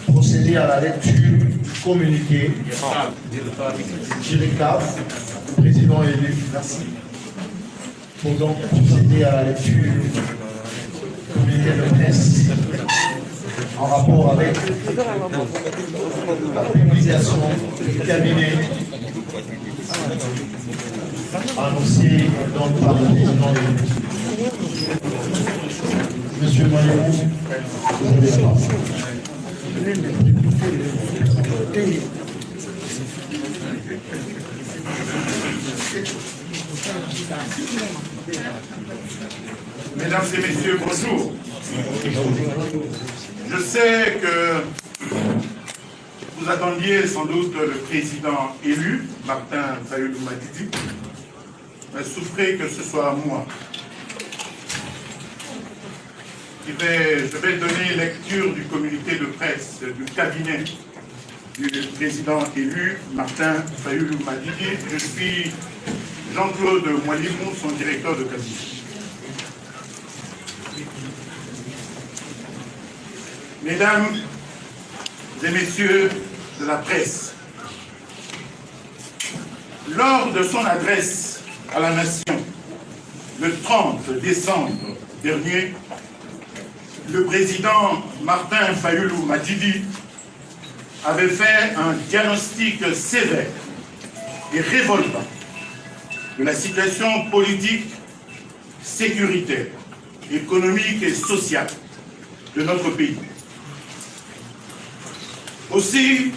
pour procéder à la lecture du communiqué Diricaf, le président élu. Merci. Pour donc procéder à la lecture du communiqué de presse en rapport avec la publication du cabinet annoncé donc par le président élu. Monsieur Maillot, vous avez la parole. Mesdames et messieurs, bonjour. Je sais que vous attendiez sans doute le président élu, Martin Fayulu-Madidi, mais souffrez que ce soit moi. Je vais donner lecture du communiqué de presse du cabinet du président élu, Martin Fayulu-Madidi. Je suis Jean-Claude Moilimou, son directeur de cabinet. Mesdames et messieurs de la presse, lors de son adresse à la nation le 30 décembre dernier, le président Martin Fayulu-Madidi avait fait un diagnostic sévère et révoltant de la situation politique, sécuritaire, économique et sociale de notre pays. Aussi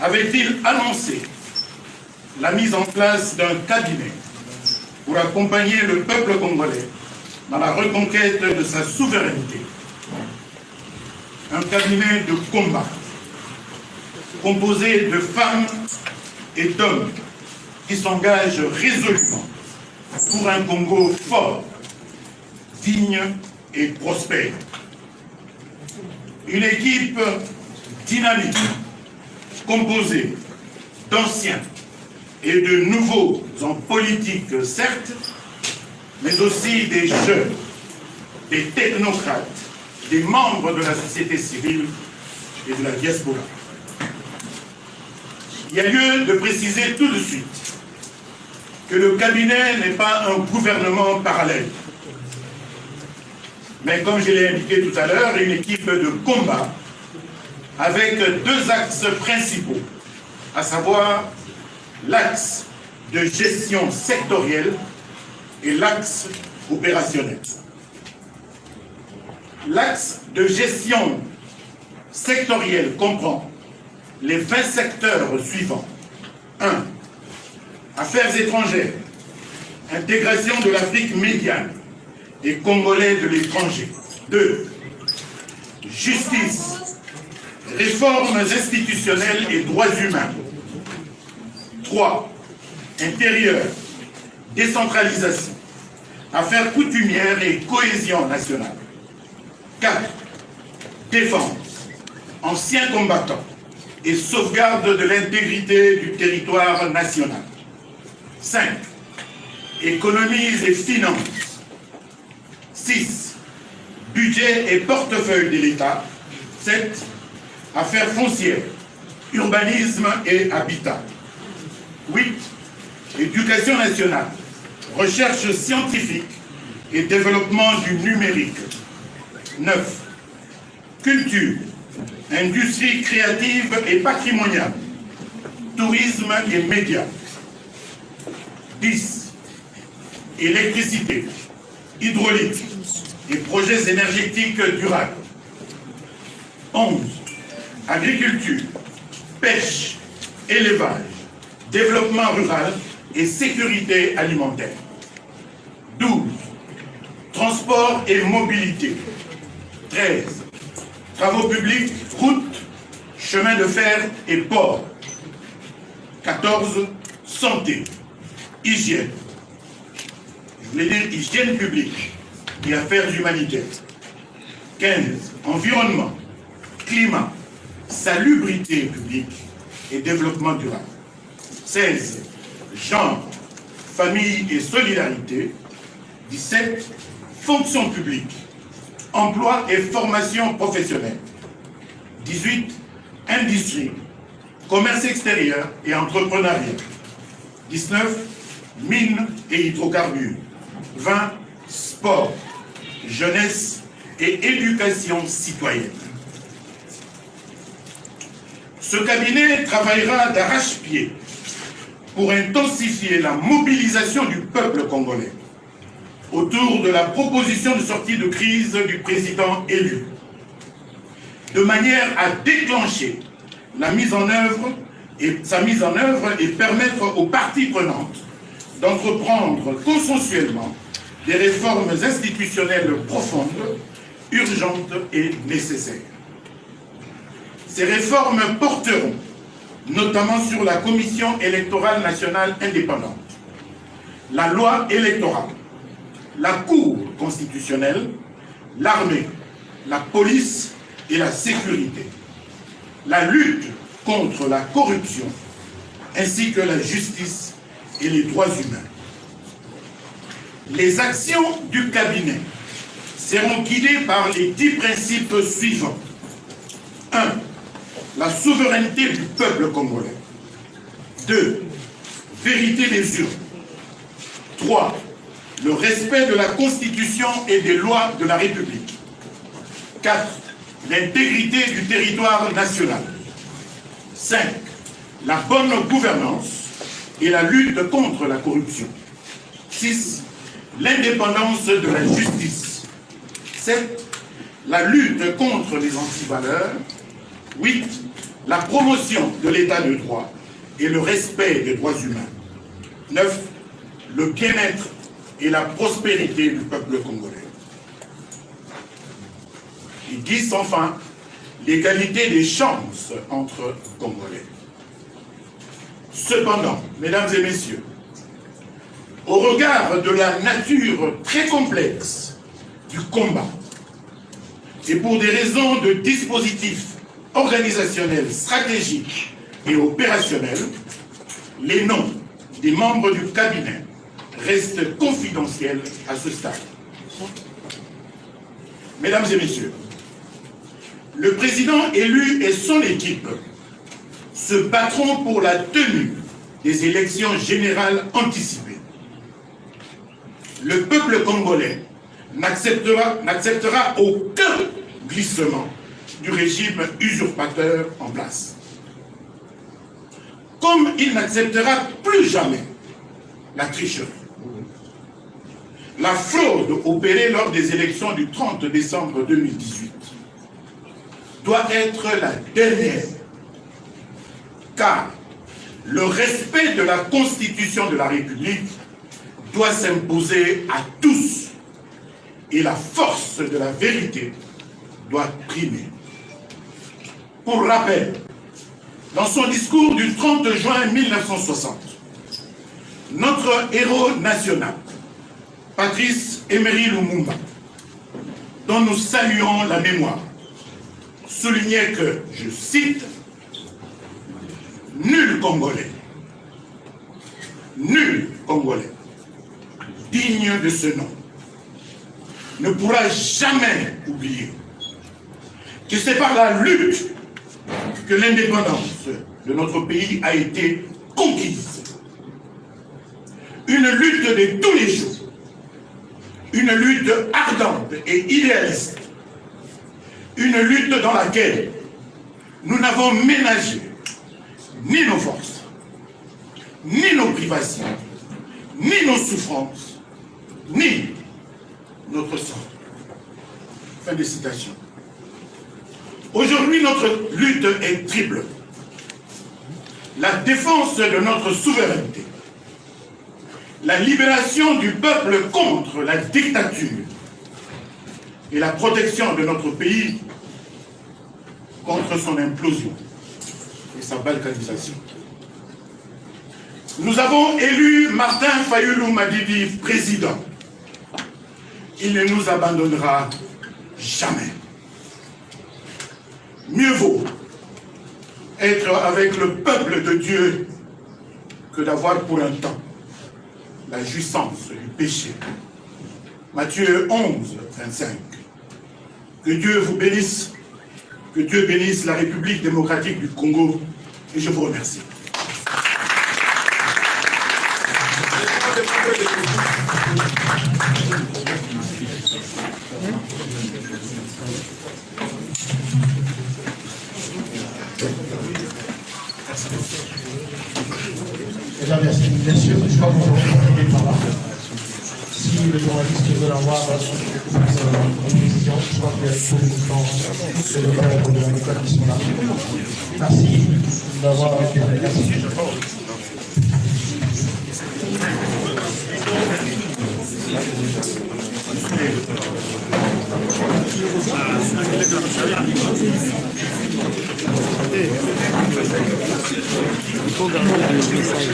avait-il annoncé la mise en place d'un cabinet pour accompagner le peuple congolais dans la reconquête de sa souveraineté. Un cabinet de combat composé de femmes et d'hommes qui s'engagent résolument pour un Congo fort, digne et prospère. Une équipe dynamique, composée d'anciens et de nouveaux en politique, certes, mais aussi des jeunes, des technocrates, des membres de la société civile et de la diaspora. Il y a lieu de préciser tout de suite que le cabinet n'est pas un gouvernement parallèle, mais comme je l'ai indiqué tout à l'heure, une équipe de combat avec deux axes principaux, à savoir l'axe de gestion sectorielle et l'axe opérationnel. L'axe de gestion sectorielle comprend les 20 secteurs suivants. 1. Affaires étrangères, intégration de l'Afrique médiane et congolais de l'étranger. 2. Justice, réformes institutionnelles et droits humains. 3. Intérieur, décentralisation, affaires coutumières et cohésion nationale. 4. Défense, anciens combattants et sauvegarde de l'intégrité du territoire national. 5. Économies et finances. 6. Budget et portefeuille de l'État. 7. Affaires foncières, urbanisme et habitat. 8. Éducation nationale, recherche scientifique et développement du numérique. 9. Culture, industrie créative et patrimoniale, tourisme et médias. 10. Électricité, hydraulique et projets énergétiques durables. 11. Agriculture, pêche, élevage, développement rural et sécurité alimentaire. 12. Transport et mobilité. 13. Travaux publics, routes, chemins de fer et ports. 14. Santé, hygiène. Je voulais dire hygiène publique et affaires humanitaires. 15. Environnement, climat, salubrité publique et développement durable. 16. Genre, famille et solidarité. 17. Fonction publique. emploi et formation professionnelle. 18, industrie, commerce extérieur et entrepreneuriat. 19, mines et hydrocarbures. 20, sport, jeunesse et éducation citoyenne. Ce cabinet travaillera d'arrache-pied pour intensifier la mobilisation du peuple congolais autour de la proposition de sortie de crise du président élu, de manière à déclencher sa mise en œuvre et permettre aux parties prenantes d'entreprendre consensuellement des réformes institutionnelles profondes, urgentes et nécessaires. Ces réformes porteront notamment sur la Commission électorale nationale indépendante, la loi électorale, la Cour constitutionnelle, l'armée, la police et la sécurité, la lutte contre la corruption, ainsi que la justice et les droits humains. Les actions du cabinet seront guidées par les 10 principes suivants. 1. La souveraineté du peuple congolais. 2. Vérité des urnes. 3. Le respect de la Constitution et des lois de la République. 4. L'intégrité du territoire national. 5. La bonne gouvernance et la lutte contre la corruption. 6. L'indépendance de la justice. 7. La lutte contre les antivaleurs. 8. La promotion de l'état de droit et le respect des droits humains. 9. Le bien-être et la prospérité du peuple congolais. Et 10. Enfin, l'égalité des chances entre Congolais. Cependant, mesdames et messieurs, au regard de la nature très complexe du combat et pour des raisons de dispositifs organisationnels, stratégiques et opérationnels, les noms des membres du cabinet restent confidentiels à ce stade. Mesdames et messieurs, le président élu et son équipe se battront pour la tenue des élections générales anticipées. Le peuple congolais n'acceptera aucun glissement du régime usurpateur en place. Comme il n'acceptera plus jamais la tricherie. La fraude opérée lors des élections du 30 décembre 2018 doit être la dernière, car le respect de la Constitution de la République doit s'imposer à tous et la force de la vérité doit primer. Pour rappel, dans son discours du 30 juin 1960, notre héros national, Patrice Emery Lumumba, dont nous saluons la mémoire, soulignait que, je cite, « Nul Congolais digne de ce nom ne pourra jamais oublier que c'est par la lutte que l'indépendance de notre pays a été conquise. Une lutte de tous les jours, une lutte ardente et idéaliste, une lutte dans laquelle nous n'avons ménagé ni nos forces, ni nos privations, ni nos souffrances, ni notre sang. » Fin de citation. Aujourd'hui, notre lutte est triple. La défense de notre souveraineté, la libération du peuple contre la dictature et la protection de notre pays contre son implosion et sa balkanisation. Nous avons élu Martin Fayulu Madidi président. Il ne nous abandonnera jamais. Mieux vaut être avec le peuple de Dieu que d'avoir pour un temps la jouissance du péché. Matthieu 11, 25. Que Dieu vous bénisse. Que Dieu bénisse la République démocratique du Congo. Et je vous remercie. Mesdames, merci. Messieurs, je crois qu'on va continuer par là. Si les journalistes veulent avoir une décision, je crois qu'il y a tout le temps de le faire pour les avocats qui sont là. Merci d'avoir été là. Il faut garder le message.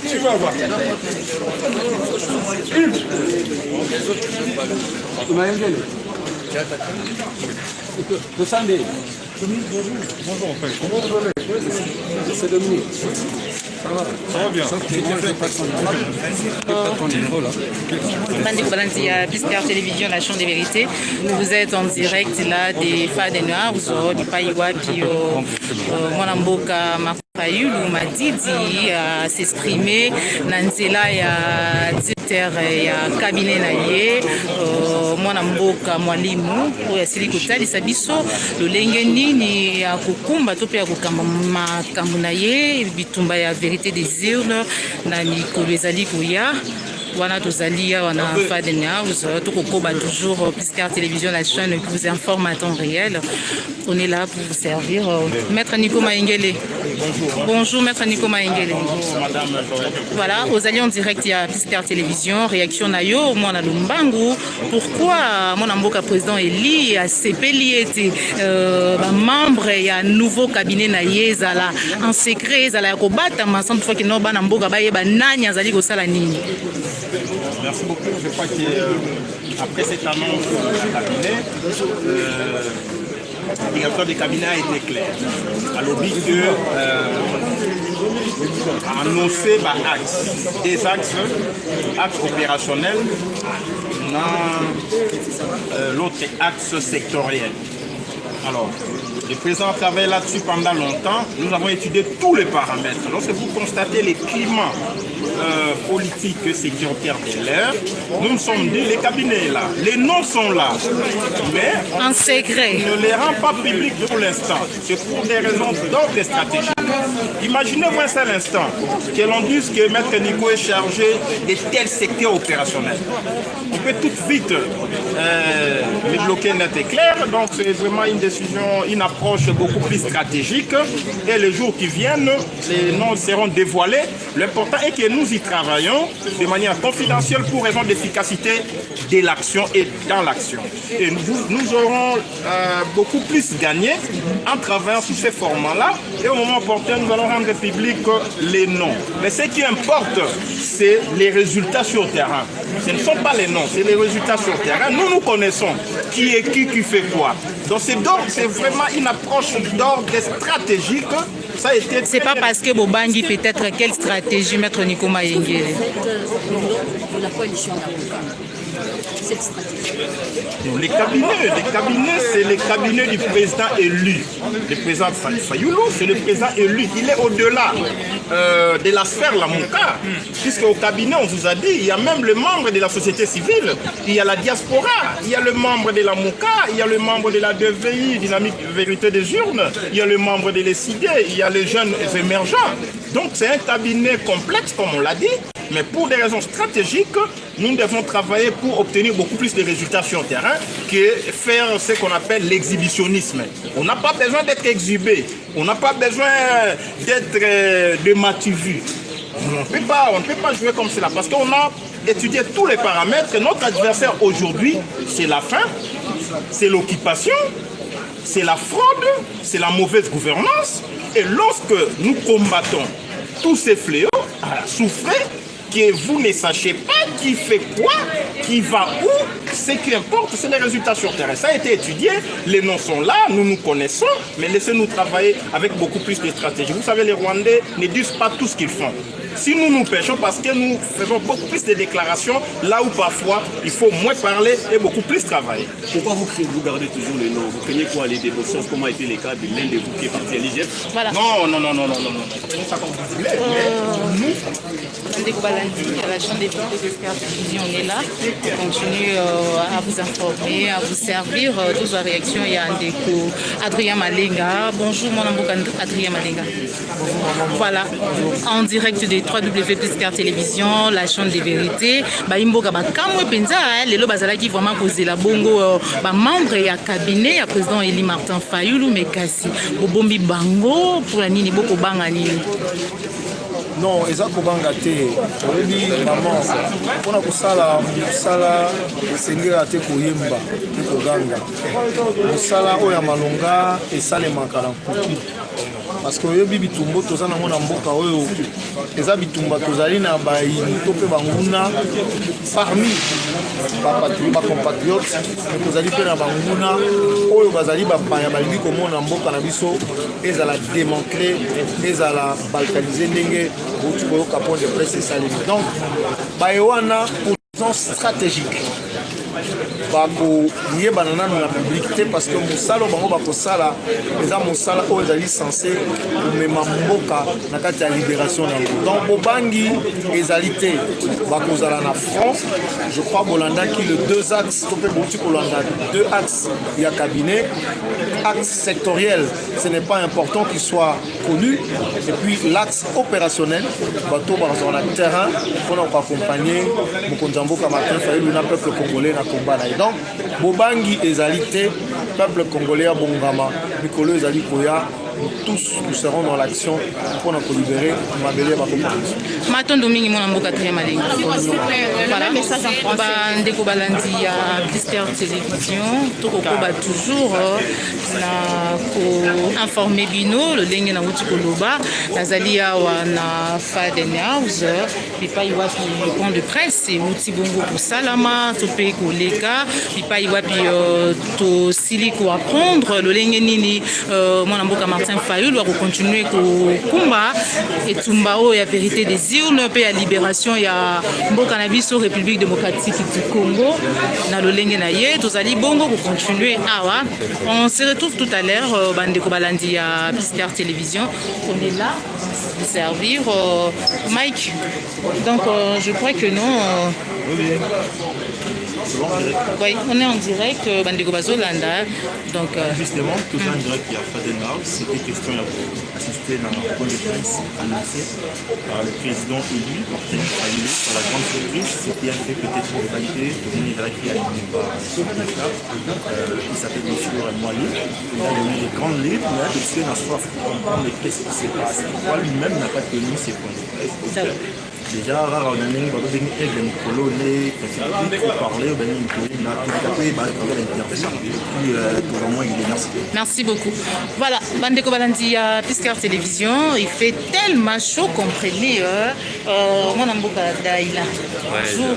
Tu vas voir. Bonjour, comment vous allez? C'est Dominique. Ça va bien. Bandeko Balanzia, Pister Télévision, la chaîne des vérités. Vous êtes en direct là des Fades Noirs, vous aurez du Païwa, puis Mwanamboka Mafayulu m'a dit s'exprimer. Nanzela ya directeur ya cabinet naye, Mwanamboka Mwalimu, ya Silikota, Lisabiso, le Lengeni ya Kukumba, tope ya Kukamba Makambunaye, Bitumba ya vérité des urnes, Nani Kolezali Kouya. Wana tozalia wana Fades Noirs, Tokokoba toujours Pister Télévision, la chaîne qui vous informe à temps réel. On est là pour vous servir. Maître Nico Maengele. Bonjour Maître Nico Maengele. Bonjour Madame. Voilà, aux alliés en direct, il y a Pister Télévision, réaction Nayo, moi na Lumbangu. Pourquoi mon amboka président Eli a CPLI était membre et un nouveau cabinet Naye Zala en secret Zala Yakobata, mais sans fois que non ban amboka baye banani azali ko sala nini. Merci beaucoup. Je crois qu'après cette annonce du cabinet, le directeur du cabinet a été clair. Alors, dit que annoncer des axes opérationnels dans l'autre axe sectoriel. Alors, le président travaille là-dessus pendant longtemps. Nous avons étudié tous les paramètres. Lorsque vous constatez les climats politiques et sécuritaires de l'air, nous nous sommes dit, les cabinets là, les noms sont là, mais en secret. On ne les rend pas publics pour l'instant. C'est pour des raisons d'ordre stratégique. Imaginez-vous un seul instant que l'on dise que Maître Nico est chargé de tels secteurs opérationnels. On peut tout de suite les bloquer net et clair. Donc c'est vraiment une décision, une approche beaucoup plus stratégique. Et les jours qui viennent, les noms seront dévoilés. L'important est que nous y travaillons de manière confidentielle pour raison d'efficacité de l'action et dans l'action. Et nous aurons beaucoup plus gagné en travaillant sur ces formats-là. Et au moment opportun, nous allons rendre public les noms. Mais ce qui importe, c'est les résultats sur terrain. Ce ne sont pas les noms, c'est les résultats sur terrain. Nous connaissons qui est qui fait quoi. Donc c'est vraiment une approche d'ordre stratégique. C'est pas parce que Bobangi peut-être quelle stratégie, Maître Nico Maengele. La coalition cette stratégie. Les cabinets, c'est les cabinets du président élu. Le président Fayoulou, c'est le président élu. Il est au-delà de la sphère Lamouka. Puisque au cabinet, on vous a dit, il y a même le membre de la société civile, il y a la diaspora, il y a le membre de la Mouka, il y a le membre de la DVI, Dynamique Vérité des Urnes, il y a le membre de l'ECD, il y a les jeunes émergents. Donc c'est un cabinet complexe, comme on l'a dit, mais pour des raisons stratégiques, nous devons travailler pour obtenir beaucoup plus de résultats sur le terrain que faire ce qu'on appelle l'exhibitionnisme. On n'a pas besoin d'être exhibé, on n'a pas besoin d'être de matu-vu. On ne peut pas jouer comme cela parce qu'on a étudié tous les paramètres. Notre adversaire aujourd'hui, c'est la faim, c'est l'occupation, c'est la fraude, c'est la mauvaise gouvernance. Et lorsque nous combattons tous ces fléaux, souffrez, que vous ne sachiez pas qui fait quoi, qui va où. Ce qui importe, c'est les résultats sur terrain. Ça a été étudié, les noms sont là, nous nous connaissons, mais laissez-nous travailler avec beaucoup plus de stratégie. Vous savez, les Rwandais ne disent pas tout ce qu'ils font. Si nous nous pêchons, parce que nous faisons beaucoup plus de déclarations, là où parfois il faut moins parler et beaucoup plus travailler. Pourquoi vous gardez toujours les noms? Vous craignez quoi, les dévotions? Comment a été les cas de l'un de vous qui est parti à l'IGF? Voilà. Non. Ça comme vous voulez, mais à la Chambre des experts télévision, on est là. On continue à vous informer, à vous servir toutes vos réactions. Il y a Adrien Malenga. Bonjour, mon nom est Adrien Malenga. Voilà, en direct des 3W Plus Télévision, la Chambre des vérités. Imboka bakamwe penza lelo bazalaki vraiment poser la bongo ba membre ya cabinet ya président Eli Martin Fayulu Mekasi. Bobombi bango pour la nini boko banga nini. Non, eza kobanga te. Oyebi maman, mpona kosala mosala esengeli te koyemba te koganga. Mosala oyo ya malonga esalemaka na nkutu. Parce que oyebi bitumba toza nango na mboka oyo eza bitumba tozali na bayini to mpe banguna parmi bacompatriote me tozali mpe na banguna oyo bazali bapaya balingi komona mboka na biso ezala démantelé ezala balkanize ndenge bouti koyoka point de presse esalemi. Donc baye wana pour raison stratégique bakoyebana nanu na publicité parce que mosala bango bakosala eza mosala oyo ezali censé komema mboka na kati ya libération nango. Donc bobangi ezali te bakozala na front. Je crois bolandaki le 2 axes to mpe bouti kolanda 2 axes ya cabinet. Axe sectoriel, ce n'est pas important qu'il soit connu. Et puis l'axe opérationnel, bateau dans le terrain pour nous accompagner mokonzi ya mboka Martin Fayulu na peuple congolais na combat. Donc bobangi ezalité peuple congolais à Bongama mikolo ezali koya. Tous nous serons dans l'action pour nous libérer Mabele Bakopolis. Matondo mingi mona mboka Adrien Malenga. Voilà, message en français. Ndeko balandi ya Blister Télévision, tokokoba toujours na ko informer bino le ndenge na wuti koloba nazali awa na Faden House pipa iwapi le point de presse wuti bongo pour salama topé koleka pipa iwapi to sili ko apprendre le ndenge nini mona mboka Martin Fayulu va continuer combat et tumba o ya vérité des urnes pe ya libération ya mboka na biso République démocratique du Congo na lolenge na ye tozali bongo pour continuer awa. On se retrouve tout à l'heure bandeko balandi ya Blister Télévision. On est là pour servir Mike. Donc je crois que non oui, on est en direct, Bandeko Bazolanda. Donc, justement, tout ça en direct, il y a Faden House. C'était question d'assister dans un point de presse annoncé par le président élu, Martin Fayulu, sur la grande surprise. C'était un fait peut-être pour valider de Mounidraki à il s'appelle M. Moali. Il a donné les grandes livres, mais il a soif pour comprendre les faits, ce qui se passe. Pourquoi lui-même n'a pas tenu ses points de presse. Déjà, rare, on a une aigle Nicolo, les pour parler, merci beaucoup. Voilà, Bandeko Balandi à Blister Télévision, il fait tellement chaud, comprenez, mon amboka Daïla. Bonjour,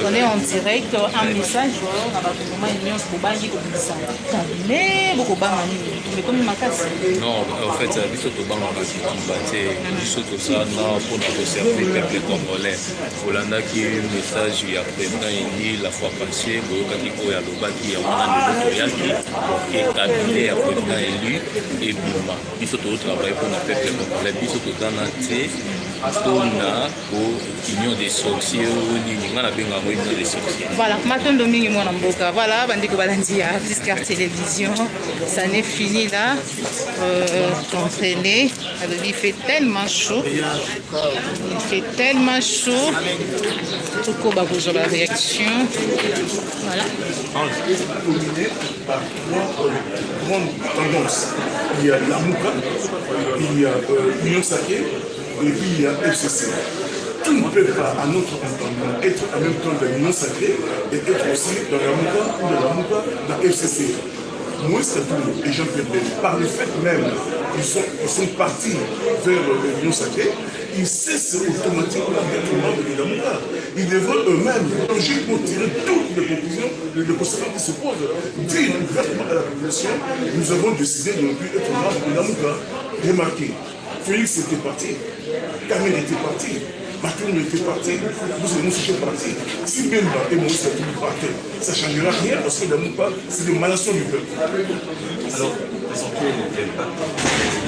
on est en direct, un message, non, en fait, peuple congolais. Olanda qui a eu un message il y a président Indi la fois passée, Boyokaki Koyaloba qui a un Toyaki, qui est cabinet à président élu et Buma. Il faut travailler pour le peuple congolais. Il faut tout union des sorciers union des sorciers. Voilà, Matondo Mingi Mwanamboka. Voilà, Bandeko Balandi à Blister Télévision. Ça n'est fini là. Comprenez. Alors, il fait tellement chaud. Il fait tellement chaud. Tout le monde a la réaction. Voilà. Grande tendance. Il y a la Mouka, il y a Union Sacrée, et puis il y a FCC. Tout ne peut pas, à notre entendement, être en même temps dans l'Union Sacrée et être aussi dans la Mouka ou dans la Mouka, dans FCC. Moi, c'est tout. Les gens perdent. Par le fait même, ils sont partis vers l'Union Sacrée. ils cessent automatiquement d'être membres de Lamuka. Ils devraient eux-mêmes, logiquement, tirer toutes les conclusions, les conséquences qui se posent. Dire ouvertement à la population, nous avons décidé de ne plus être membres de Lamuka. Remarquez, Félix était parti, Kamel était parti, Macron était parti, nous étions partis. Si Bemba et Moïse sont partis, ça ne changera rien parce que Lamuka, c'est l'émanation du peuple. Alors, présentez l'impact